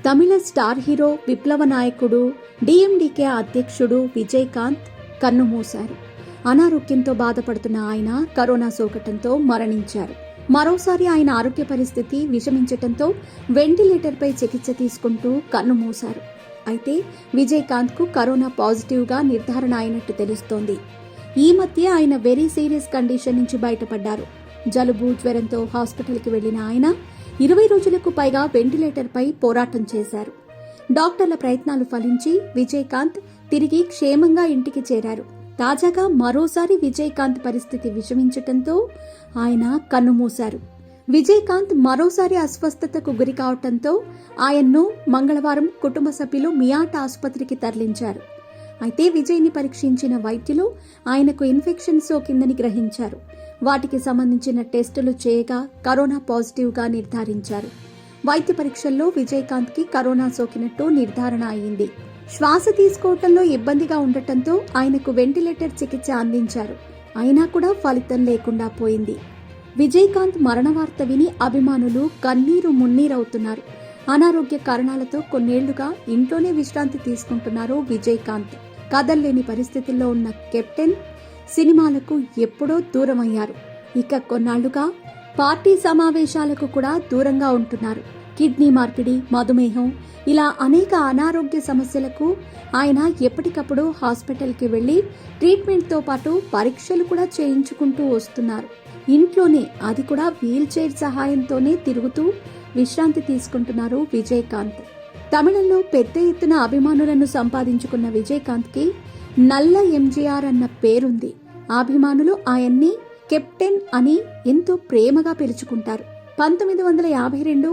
తమిళ star hero, విప్లవ నాయకుడు, DMDK అధ్యక్షుడు విజయకాంత్ కన్నుమూశారు. అనారోగ్యంతో బాధపడుతున్న ఆయన కరోనా సోకటంతో మరణించారు. మరోసారి ఆయన ఆరోగ్య పరిస్థితి విషమించటంతో వెంటిలేటర్పై చికిత్స తీసుకుంటూ కన్నుమూశారు. అయితే విజయకాంత్కు కరోనా పాజిటివ్గా నిర్ధారణ అయినట్టు తెలుస్తోంది. ఈ మధ్య ఆయన వెరీ సీరియస్ కండిషన్ నుంచి బయటపడ్డారు. జలుబు, జ్వరంతో హాస్పిటల్కి వెళ్లిన ఆయన 20 రోజులకు పైగా వెంటిలేటర్పై పోరాటం చేశారు. డాక్టర్ల ప్రయత్నాలు ఫలించి విజయకాంత్ తిరిగి క్షేమంగా ఇంటికి చేరారు. తాజాగా మరోసారి విజయకాంత్ పరిస్థితి విషమించటంతో ఆయన కన్నుమూశారు. విజయకాంత్ మరోసారి అస్వస్థతకు గురి కావటంతో ఆయన్ను మంగళవారం కుటుంబ సభ్యులు మియాట్ ఆసుపత్రికి తరలించారు. అయితే విజయ్ని పరీక్షించిన వైద్యులు ఆయనకు ఇన్ఫెక్షన్ సోకిందని గ్రహించారు. వాటికి సంబంధించిన టెస్టులు చేయగా కరోనా పాజిటివ్గా నిర్ధారించారు. వైద్య పరీక్షల్లో విజయకాంత్కి కరోనా సోకినట్టు నిర్ధారణ అయింది. శ్వాస తీసుకోవటంలో ఇబ్బందిగా ఉండటంతో ఆయనకు వెంటిలేటర్ చికిత్స అందించారు. అయినా కూడా ఫలితం లేకుండా పోయింది. విజయకాంత్ మరణ వార్త విని అభిమానులు కన్నీరు మున్నీరవుతున్నారు. అనారోగ్య కారణాలతో కొన్నేళ్లుగా ఇంట్లోనే విశ్రాంతి తీసుకుంటున్నారు విజయకాంత్. కదల్లేని పరిస్థితుల్లో ఉన్న కెప్టెన్ సినిమాలకు ఎప్పుడో దూరమయ్యారు. ఇక కొన్నాళ్లుగా పార్టీ సమావేశాలకు కూడా దూరంగా ఉంటున్నారు. కిడ్నీ మార్పిడి, మధుమేహం ఇలా అనేక అనారోగ్య సమస్యలకు ఆయన ఎప్పటికప్పుడు హాస్పిటల్కి వెళ్లి ట్రీట్మెంట్తో పాటు పరీక్షలు కూడా చేయించుకుంటూ వస్తున్నారు. ఇంట్లోనే, అది కూడా వీల్ చైర్ సహాయంతోనే తిరుగుతూ విశ్రాంతి తీసుకుంటున్నారు విజయకాంత్. తమిళంలో పెద్ద ఎత్తున అభిమానులను సంపాదించుకున్న విజయకాంత్కి నల్ల ఎంజీఆర్ అన్న పేరుంది. అభిమానులు ఆయన్ని కెప్టెన్ అని ఎంతో ప్రేమగా పిలుచుకుంటారు. 1952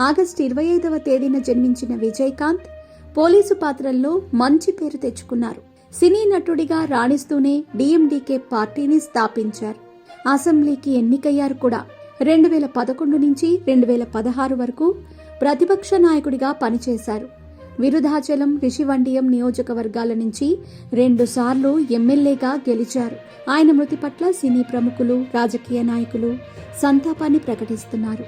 ఆగస్టు 25వ తేదీన జన్మించిన విజయకాంత్ పోలీసు పాత్రల్లో మంచి పేరు తెచ్చుకున్నారు. సినీ నటుడిగా రాణిస్తూనే డిఎండికే పార్టీని స్థాపించారు. అసెంబ్లీకి ఎన్నికయ్యారు కూడా. 2011 నుంచి 2016 వరకు ప్రతిపక్ష నాయకుడిగా పనిచేశారు. విరుధాచలం, రిషివండియం నియోజకవర్గాల నుంచి 2 సార్లు ఎమ్మెల్యేగా గెలిచారు. ఆయన మృతి పట్ల సినీ ప్రముఖులు, రాజకీయ నాయకులు సంతాపాన్ని ప్రకటిస్తున్నారు.